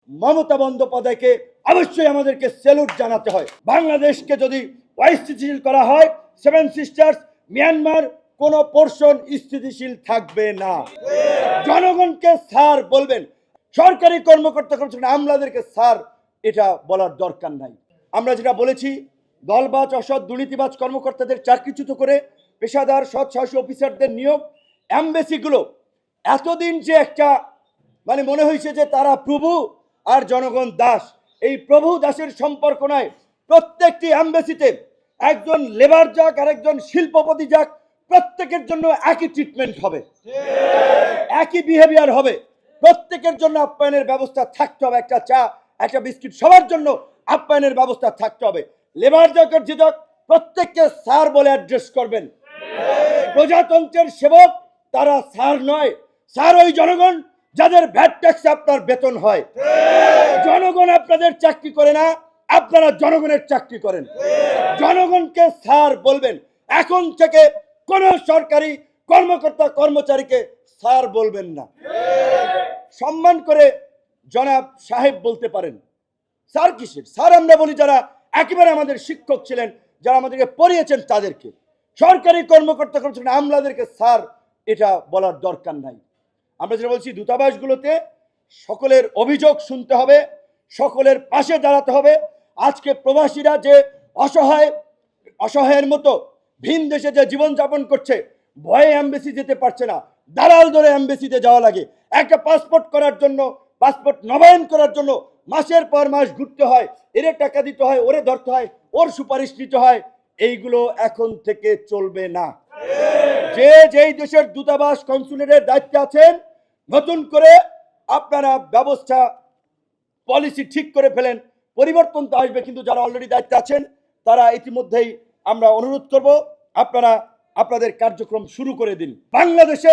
মমতা বন্দ্যোপাধ্যায়কে অবশ্যই আমাদেরকে স্যালুট জানাতে হয়। বাংলাদেশকে যদি অস্থিতিশীল করা হয়, সেভেন সিস্টার্স মিয়ানমার কোন পোর্শন স্থিতিশীল থাকবে না। জনগণকে স্যার বলবেন, সরকারি কর্মকর্তা আমলাদেরকে স্যার এটা বলার দরকার নাই। আমরা যেটা বলেছি, দলবাজ অসৎ দুর্নীতিবাজ কর্মকর্তাদের চাকরিচ্যুত করে পেশাদার সৎ সাহসী অফিসারদের নিয়োগ। অ্যাম্বাসিগুলো এতদিন যে একটা মনে হয়েছে যে তারা প্রভু আর জনগণ দাস, এই প্রভু দাসের সম্পর্ক নয়। প্রত্যেকটি অ্যাম্বাসিতে একজন লেবার যাক আর একজন শিল্পপতি যাক, প্রত্যেকের জন্য একই ট্রিটমেন্ট হবে, একই বিহেভিয়ার হবে। প্রত্যেকের জন্য আপ্যায়নের ব্যবস্থা থাকতে হবে। একটা চা, একটা বিস্কিট, সবার জন্য আপ্যায়নের ব্যবস্থা থাকতে হবে। লেবার যাক আর যে যাক, প্রত্যেককে স্যার বলে অ্যাড্রেস করবেন। প্রজাতন্ত্রের সেবক তারা স্যার নয়, স্যার ওই জনগণ যাদের ভ্যাট ট্যাক্সে আপনার বেতন হয়। জনগণ আপনাদের চাকরি করে না, আপনারা জনগণের চাকরি করেন। জনগণকে স্যার বলবেন। এখন থেকে কোন সরকারি কর্মকর্তা কর্মচারীকে স্যার বলবেন না, সম্মান করে জনাব সাহেব বলতে পারেন। স্যার কিসের? স্যার আমরা বলি যারা একেবারে আমাদের শিক্ষক ছিলেন, যারা আমাদেরকে পড়িয়েছেন তাদেরকে। সরকারি কর্মকর্তা আমলাদেরকে স্যার এটা বলার দরকার নাই। আমরা যেটা বলছি, দূতাবাসগুলোতে সকলের অভিযোগ শুনতে হবে, সকলের পাশে দাঁড়াতে হবে। আজকে প্রবাসীরা যে অসহায়ের মতো ভিন দেশে যে জীবনযাপন করছে, ভয়ে এমবেসি যেতে পারছে না, দালাল ধরে এমবেসিতে যাওয়া লাগে। একটা পাসপোর্ট করার জন্য, পাসপোর্ট নবায়ন করার জন্য মাসের পর মাস ঘুরতে হয়, এরে টাকা দিতে হয়, ওরে ধরতে হয়, ওর সুপারিশ নিতে হয়। এইগুলো এখন থেকে চলবে না। যে যেই দেশের দূতাবাস কনসুলেটের দায়িত্বে আছেন, নতুন করে আপনারা ব্যবস্থা পলিসি ঠিক করে ফেলেন। পরিবর্তন তো আসবে, কিন্তু যারা অলরেডি দায়িত্বে আছেন তারা ইতিমধ্যেই আমরা অনুরোধ করব আপনারা আপনাদের কার্যক্রম শুরু করে দিন। বাংলাদেশে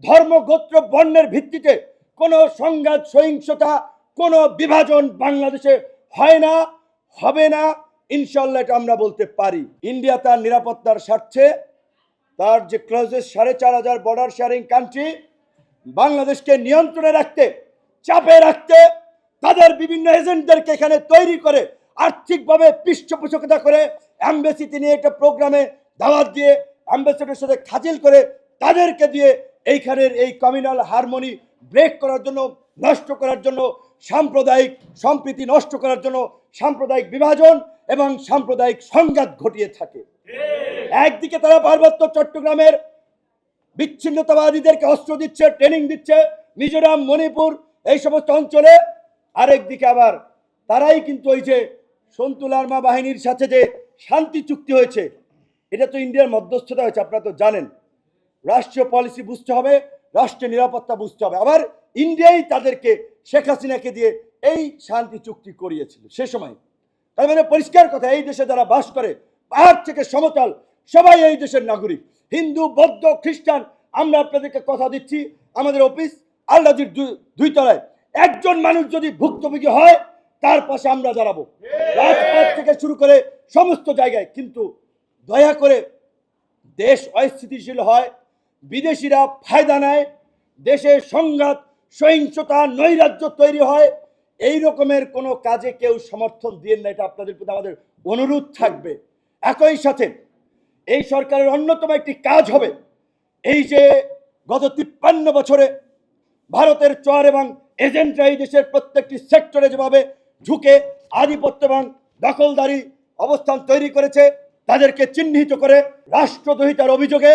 ধর্ম, গোত্র, বর্ণের ভিত্তিতে কোনো সংঘাত, সহিংসতা, কোনো বিভাজন বাংলাদেশে হয় না, হবে না, ইনশাল্লাহ এটা আমরা বলতে পারি। ইন্ডিয়া তার নিরাপত্তার স্বার্থে তার যে ক্লোজেস্ট 4,500 বর্ডার শেয়ারিং কান্ট্রি, বাংলাদেশকে নিয়ন্ত্রণে রাখতে, চাপে রাখতে তাদের বিভিন্ন এজেন্টদেরকে এখানে তৈরি করে, আর্থিকভাবে পৃষ্ঠপোষকতা করে, অ্যাম্বাসিতে নিয়ে একটা প্রোগ্রামে দাওয়াত দিয়ে, অ্যাম্বাসেডারের সাথে খাতিল করে, তাদেরকে দিয়ে এইখানের এই কমিউনাল হারমোনি ব্রেক করার জন্য, নষ্ট করার জন্য, সাম্প্রদায়িক সম্প্রীতি নষ্ট করার জন্য সাম্প্রদায়িক বিভাজন এবং সাম্প্রদায়িক সংঘাত ঘটিয়ে থাকে। একদিকে তারা পার্বত্য চট্টগ্রামের বিচ্ছিন্নতাবাদীদেরকে অস্ত্র দিচ্ছে, ট্রেনিং দিচ্ছে, মিজোরাম, মণিপুর এই সমস্ত অঞ্চলে। আরেকদিকে আবার তারাই কিন্তু ওই যে সন্তু লারমা বাহিনীর সাথে যে শান্তি চুক্তি হয়েছে, এটা তো ইন্ডিয়ার মধ্যস্থতা হয়েছে, আপনারা তো জানেন। রাষ্ট্রীয় পলিসি বুঝতে হবে, রাষ্ট্রীয় নিরাপত্তা বুঝতে হবে। আবার ইন্ডিয়াই তাদেরকে, শেখ হাসিনাকে দিয়ে এই শান্তি চুক্তি করিয়েছিল সে সময়। তার মানে পরিষ্কার কথা, এই দেশে যারা বাস করে, পাহাড় থেকে সমতল, সবাই এই দেশের নাগরিক। হিন্দু, বৌদ্ধ, খ্রিস্টান। আমরা আপনাদেরকে কথা দিচ্ছি, আমাদের অফিস আল্লাহজির 2 তলায়। একজন মানুষ যদি ভুক্তভোগী হয়, তার পাশে আমরা দাঁড়াবো, রাজপথ থেকে শুরু করে সমস্ত জায়গায়। কিন্তু দয়া করে দেশ অস্থিতিশীল হয়, বিদেশিরা ফায়দা নেয়, দেশে সংঘাত, সহিংসতা, নৈরাজ্য তৈরি হয়, এই রকমের কোনো কাজে কেউ সমর্থন দিয়ে না। এটা আপনাদের প্রতি আমাদের অনুরোধ থাকবে। একই সাথে এই সরকারের অন্যতম একটি কাজ হবে, এই যে গত 53 বছরে ভারতের চর এবং এজেন্টরা এই দেশের প্রত্যেকটি সেক্টরে যেভাবে ঝুঁকে আধিপত্য এবং দখলদারি অবস্থান তৈরি করেছে, তাদেরকে চিহ্নিত করে রাষ্ট্রদ্রোহিতার অভিযোগে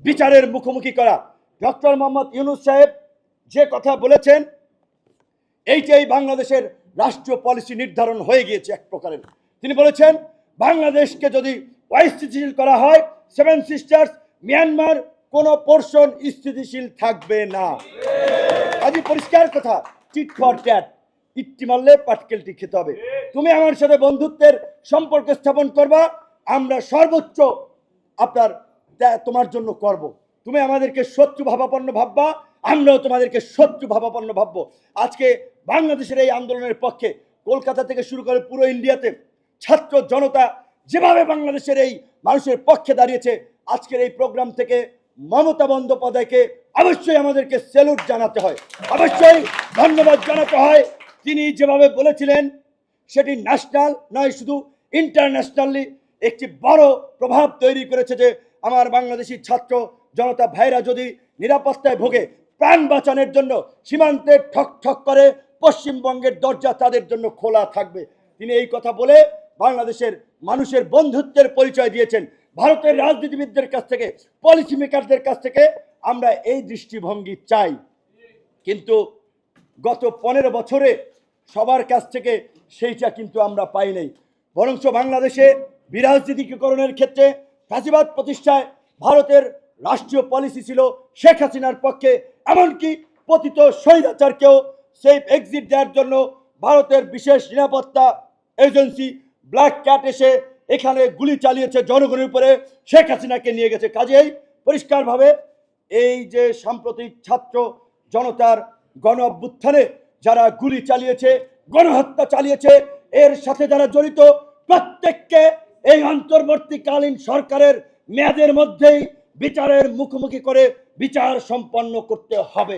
বিচারের মুখোমুখি করা। ডক্টর মোহাম্মদ ইউনূস সাহেব যে কথা বলেছেন, এইটাই বাংলাদেশের রাষ্ট্রীয় পলিসি নির্ধারণ হয়ে গিয়েছে এক প্রকারের। তিনি বলেছেন, বাংলাদেশকে যদি অস্থিতিশীল করা হয়, সেভেন সিস্টার্স মিয়ানমার কোন পোর্শন স্থিতিশীল থাকবে না। আজই পরিষ্কার কথা, টিট ফর ট্যাট, ইট্টি মারলে পাটকেলটি খেতে হবে। তুমি আমার সাথে বন্ধুত্বের সম্পর্ক স্থাপন করবা, আমরা সর্বোচ্চ তোমার জন্য করব। তুমি আমাদেরকে শত্রু ভাবাপন্ন ভাববা, আমরাও তোমাদেরকে শত্রু ভাবাপন্ন ভাববো। আজকে বাংলাদেশের এই আন্দোলনের পক্ষে কলকাতা থেকে শুরু করে পুরো ইন্ডিয়াতে ছাত্র জনতা যেভাবে বাংলাদেশের এই মানুষের পক্ষে দাঁড়িয়েছে, আজকের এই প্রোগ্রাম থেকে মমতা বন্দ্যোপাধ্যায়কে অবশ্যই আমাদেরকে স্যালুট জানাতে হয়, অবশ্যই ধন্যবাদ জানাতে হয়। তিনি যেভাবে বলেছিলেন সেটি ন্যাশনাল নয়, শুধু ইন্টারন্যাশনালি একটি বড় প্রভাব তৈরি করেছে যে আমার বাংলাদেশি ছাত্র জনতা ভাইরা যদি নিরাপত্তায় ভোগে, প্রাণ বাঁচানোর জন্য সীমান্তে ঠক ঠক করে পশ্চিমবঙ্গের দরজা তাদের জন্য খোলা থাকবে। তিনি এই কথা বলে বাংলাদেশের মানুষের বন্ধুত্বের পরিচয় দিয়েছেন। ভারতের রাজনীতিবিদদের কাছ থেকে, পলিসি মেকারদের কাছ থেকে আমরা এই দৃষ্টিভঙ্গি চাই, কিন্তু গত 15 বছরে সবার কাছ থেকে সেইটা কিন্তু আমরা পাই নাই। বরঞ্চ বাংলাদেশে বিরাজনীতিকরণের ক্ষেত্রে ফ্যাসিবাদ প্রতিষ্ঠায় ভারতের রাষ্ট্রীয় পলিসি ছিল শেখ হাসিনার পক্ষে, এমনকি পতিত স্বৈরাচারকেও সেফ এক্সিট দেওয়ার জন্য ভারতের বিশেষ নিরাপত্তা এজেন্সি ব্ল্যাক ক্যাট এসে এখানে গুলি চালিয়েছে জনগণের উপরে, শেখ হাসিনাকে নিয়ে গেছে। কাজেই পরিষ্কারভাবে এই যে সাম্প্রতিক ছাত্র জনতার গণ অভ্যুত্থানে যারা গুলি চালিয়েছে, গণহত্যা চালিয়েছে, এর সাথে যারা জড়িত প্রত্যেককে এই অন্তর্বর্তীকালীন সরকারের মেয়াদের মধ্যেই বিচারের মুখোমুখি করে বিচার সম্পন্ন করতে হবে।